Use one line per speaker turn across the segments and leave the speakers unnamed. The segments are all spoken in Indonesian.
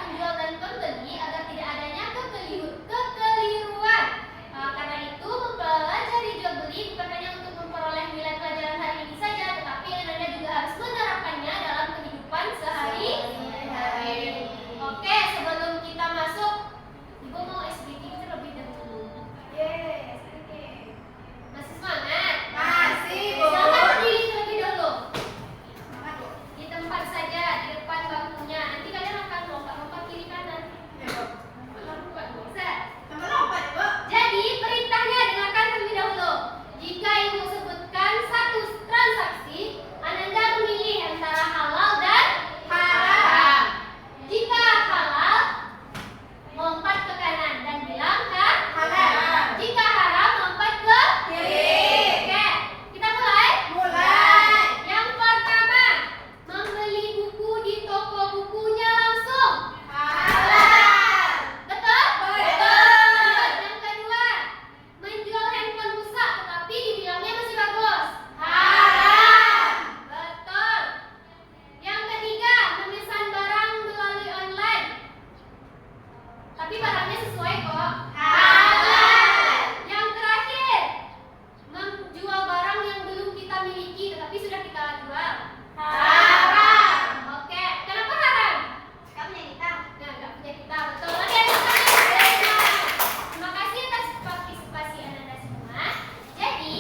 penjual dan pembeli agar tidak adanya kekeliruan. Karena itu, mempelajari jual beli bukan hanya untuk memperoleh nilai pelajaran hari ini saja, tetapi Anda juga harus menerapkannya dalam kehidupan sehari-hari. Oke, sebelum kita masuk, Ibu mau SBK terlebih dahulu.
Yes.
Masih semangat?
Masih, Bu.
Silakan berdiri terlebih dahulu.
Semangat, Bu.
Di tempat saja, di depan bangkunya. Nanti kalian akan lompat-lompat kiri kanan.
Ya, Bu.
Lompat bisa.
Sampai lompat, Bu.
Jadi perintahnya dengarkan terlebih dahulu. Jika Ibu sebutkan satu transaksi, Ananda memilih antara halal dan haram. Jika halal, lompat ke kanan dan bilang
Halal.
Jika haram, lompat ke
Kiri.
Oke, kita mulai.
Mulai.
Yang pertama, membeli buku di toko bukunya langsung.
Halal.
Betul?
Betul.
Yang kedua, menjual handphone rusak tetapi dibilangnya masih bagus.
Haram.
Betul. Yang ketiga, memesan barang melalui online. Tapi barangnya sesuai kok.
Halal.
Yang terakhir, menjual barang yang belum kita miliki tetapi sudah kita jual.
Haram.
Oke, kenapa haram?
Kamu yang hitam.
Nah, nggak punya kita, betul. Oke, silakan. Terima kasih atas partisipasi Anda semua. Jadi,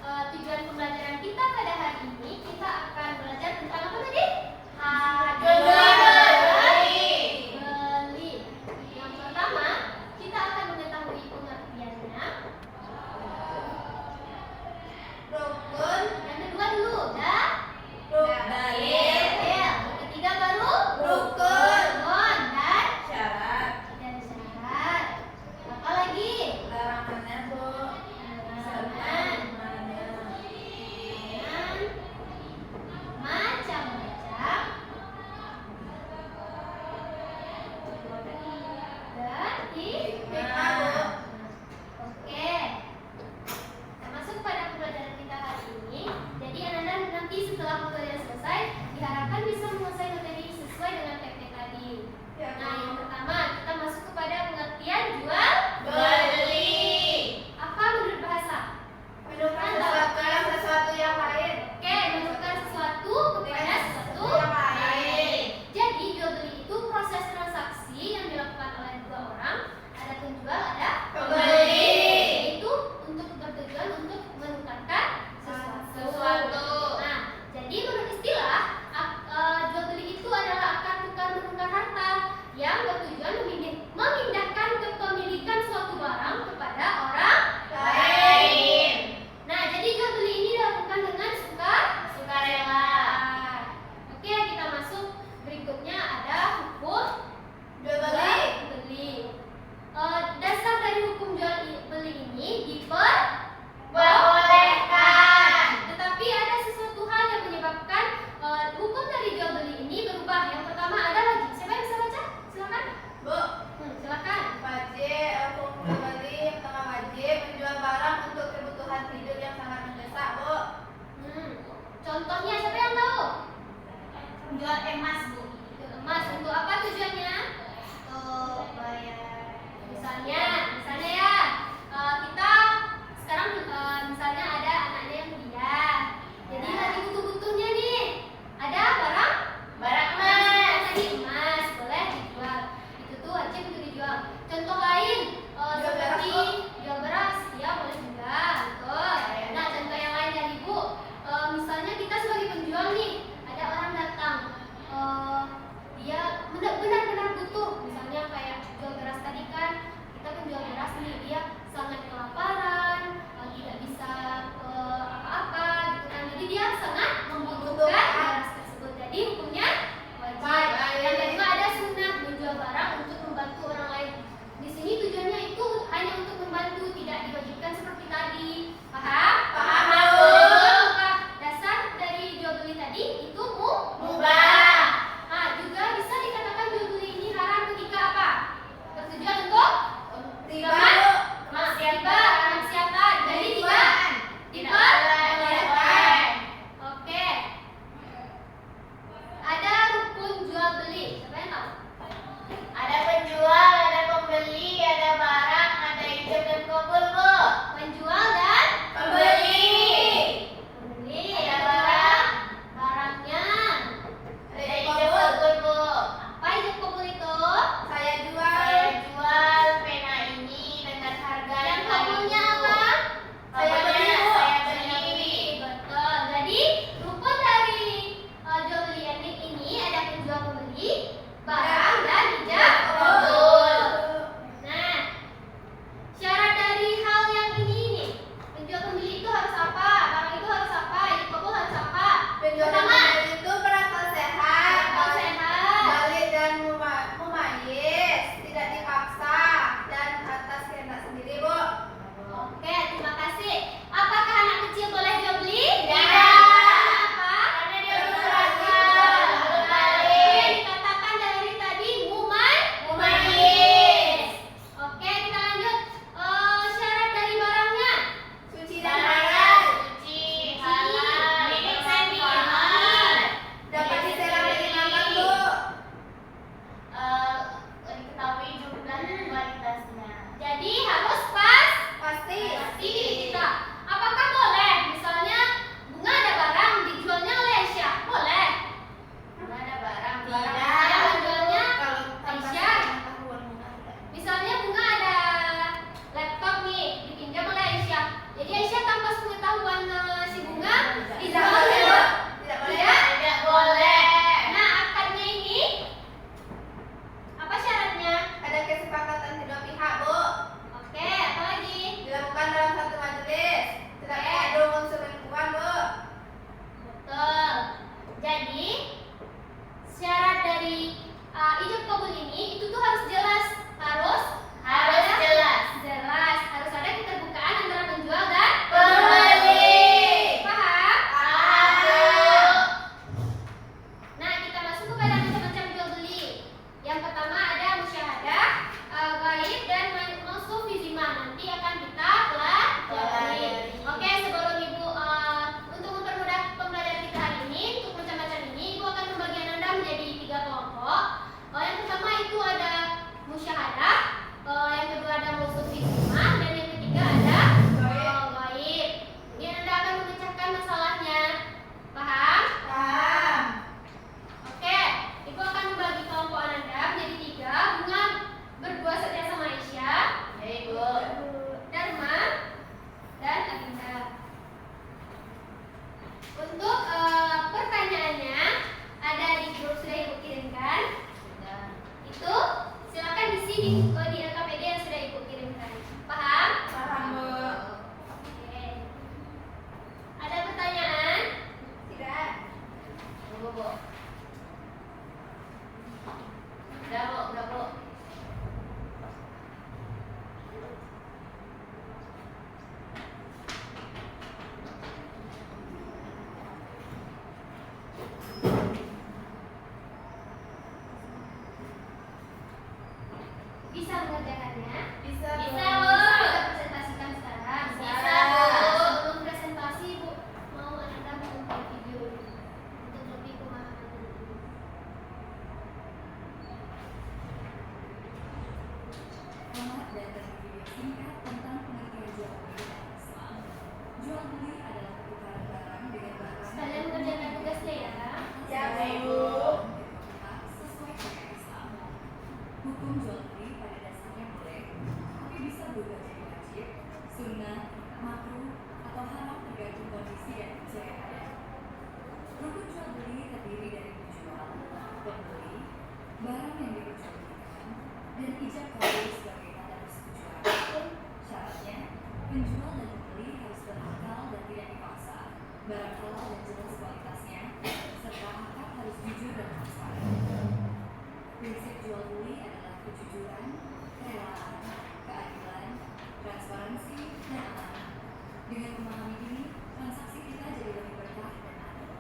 tujuan pembelajaran kita pada hari ini, kita akan belajar tentang apa tadi? Beli. Yang pertama, kita akan mengetahui pengertiannya.
Rukun.
Yang kedua dulu, udah?
Dalil.
Yang ketiga baru?
Rukun.
Dan
Syarat.
syarat. Apa lagi?
Larangannya, Bu. Serta mana?
Dan macam-macam dan
Hikmah, Bu.
Oke. Kita masuk pada pembelajaran kita hari ini. Jadi Anda nanti setelah pembelajaran selesai diharapkan bisa menguasai materi sesuai dengan teknik tadi.
Ya, Bu.
Nah, yang pertama kita masuk kepada pengertian jual
Beli.
Apa menurut bahasa?
Menukar sesuatu yang sesuatu yang lain.
Oke, menukar sesuatu kepada sesuatu
yang lain.
Jadi jual beli itu proses transaksi yang dilakukan oleh dua orang, ada penjual, ada
Pembeli.
Itu untuk bertujuan untuk menukarkan sesuatu. Nah, jadi menurut istilah jual beli itu adalah akar tukar menukar harta yang bertujuan memindahkan kepemilikan suatu barang kepada orang
Lain.
Nah, jadi jual beli ini dilakukan dengan sukarela. Oke, kita masuk berikutnya ada hukum
Jual beli.
beli. Dasar dari hukum jual beli ini diperbolehkan. Tetapi ada sesuatu hal yang menyebabkan hukum dari jual beli ini berubah. Yang pertama ada wajib. Siapa yang bisa baca? Silakan.
Bu.
Silakan.
Wajib. Hukum jual beli yang pertama wajib menjual barang untuk kebutuhan hidup yang sangat mendesak, Bu.
Contohnya siapa yang tahu?
Menjual emas, Bu.
Emas untuk apa tujuannya?
Untuk bayar.
Misalnya ya, kita sekarang misalnya ada anaknya yang kuliah, jadi lagi butuh-butuhnya nih, ada barang
emas.
tadi emas boleh dijual, itu tuh wajib untuk dijual. Contoh lain
Jual beras,
seperti
Bu.
jual beras, ya boleh juga, betul. Nah, contoh yang lain dari Ibu, misalnya kita sebagai penjual nih, ada orang datang, dia benar-benar butuh, misalnya kayak jual beras tadi kan, kita penjual beras nih, dia sangat kelaparan, tidak bisa apa-apa gitu kan, jadi dia sangat membutuhkan beras tersebut. Jadi hukumnya wajib. Yang kedua ada sunnah, menjual barang untuk membantu orang lain. Di sini tujuannya itu hanya untuk membantu, tidak diwajibkan seperti tadi. Paham?
Paham, Bu.
Apakah dasar dari jual beli tadi itu
Mubah.
Nah, juga bisa dikatakan jual beli ini haram ketika apa? Bertujuan untuk
Riba, Bu.
maksiatan. Jadi tidak
Tidak boleh.
Oke. di LKPD yang sudah Ibu kirimkan. Paham?
Paham, Bu.
Oke. Ada pertanyaan?
Tidak.
Bu. Udah, Bu. Bisa mengerjakannya?
Bisa, Bu.
Bisa, Bu. Kita presentasikan sekarang.
Bisa.
Bu. Sebelum presentasi, Bu, mau Anda menonton video untuk lebih pemahaman dulu.
Selamat datang di video singkat tentang pengertian jual beli dalam Islam. Jual beli adalah pertukaran barang dengan barang
Sekalian mengerjakan tugasnya ya.
Ya, Bu.
sesuai syariat Islam. Hukum jual beli pada dasarnya boleh, tapi bisa berubah jadi wajib, sunnah, makruh, atau haram tergantung kondisi dan usia yang ada. Rukun jual beli terdiri dari penjual, pembeli, barang yang diperjualbelikan, dan ijab kabul sebagai tanda persetujuan. Syaratnya, penjual dan pembeli harus berakal dan tidak dipaksa, barang halal dan jelas kualitasnya, serta akad harus jujur dan transparan. Prinsip jual beli adalah kejujuran, kerelaan, keadilan, transparansi, dan amanah. Dengan memahami ini, transaksi kita jadi lebih berkah dan adil.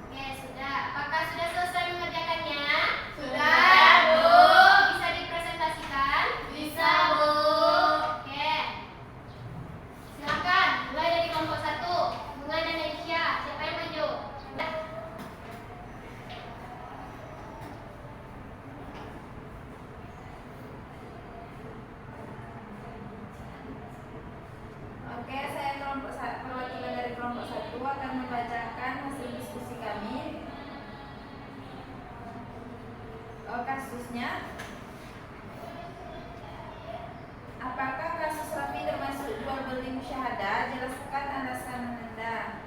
Oke, sudah. Apakah sudah selesai mengerjakannya?
Sudah, Bu.
Bisa dipresentasikan?
Bisa, Bu.
Oke. Silakan, mulai dari kelompok 1. Bunga dan Aisyah. Siapa yang maju?
Oke, saya perwakilan dari kelompok 1 akan membacakan hasil diskusi kami. Kasusnya, apakah kasus Raffi termasuk jual beli musyahadah? Jelaskan alasan Anda.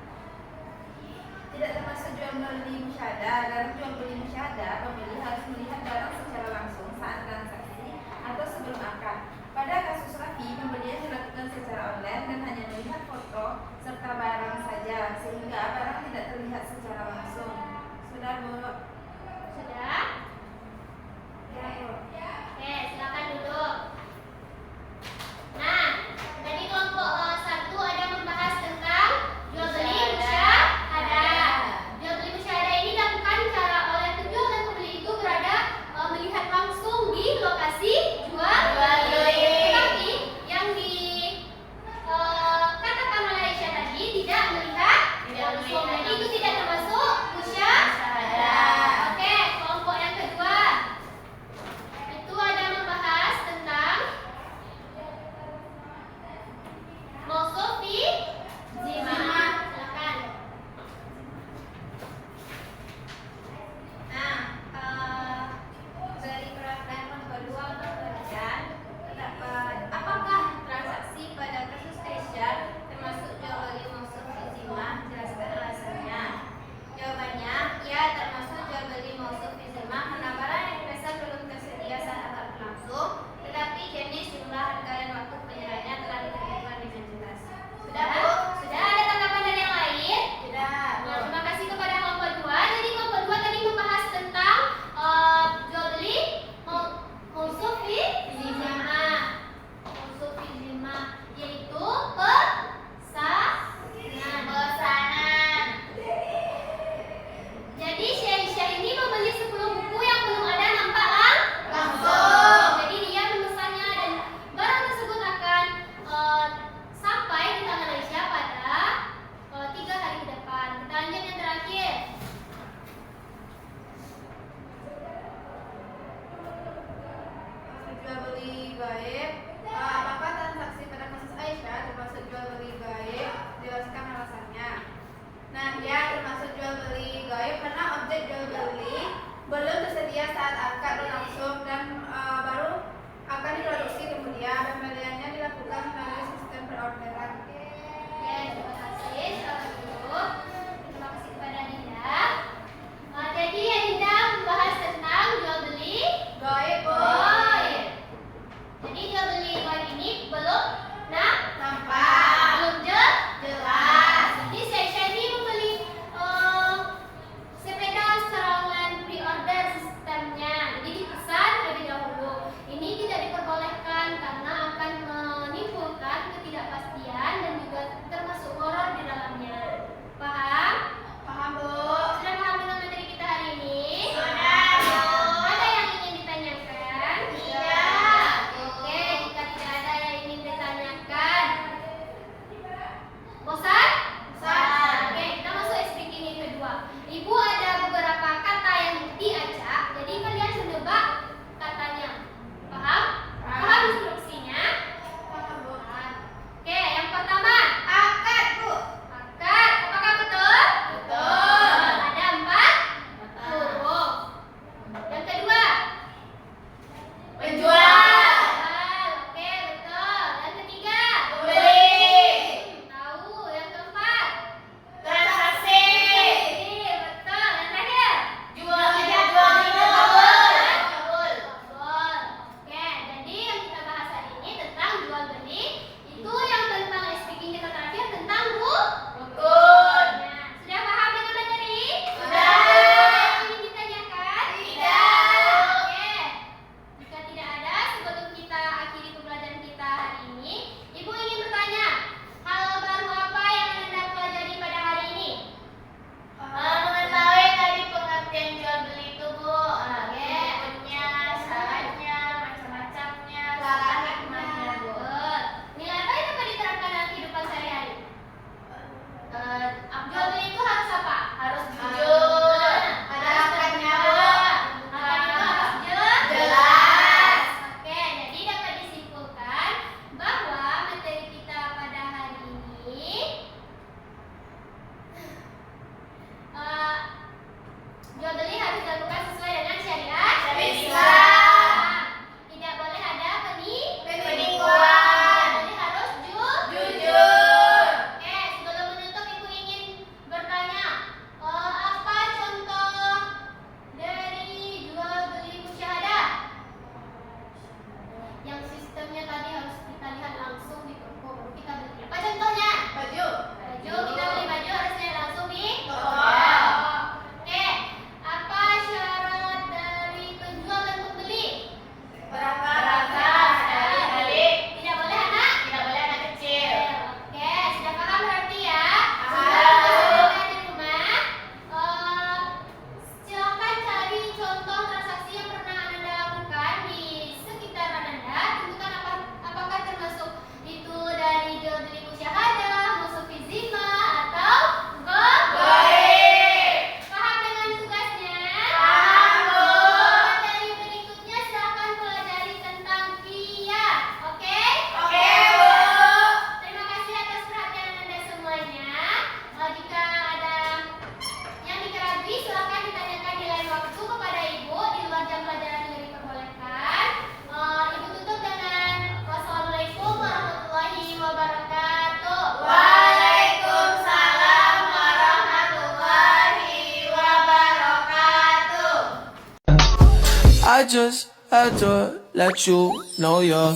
Tidak termasuk jual beli musyahadah. Dalam jual beli musyahadah, pembeli harus melihat barang secara langsung saat transaksi atau sebelum akad. Pada kasus Raffi, pembelian dilakukan secara online dan hanya melihat foto serta barang saja, sehingga barang tidak terlihat secara langsung. Sudah, Bu?
Sudah?
Ya, Bu.
Oke, silakan duduk. Nah, tadi kelompok 1 ada membahas tentang jual beli musyahadah. Jual beli musyahadah ini dilakukan cara oleh penjual dan pembeli itu berada melihat langsung di lokasi jual beli. Tetapi yang dikatakan oleh Aisyah tadi tidak melihat langsung. Jadi itu tidak termasuk musyahadah.
I just had to let you know you're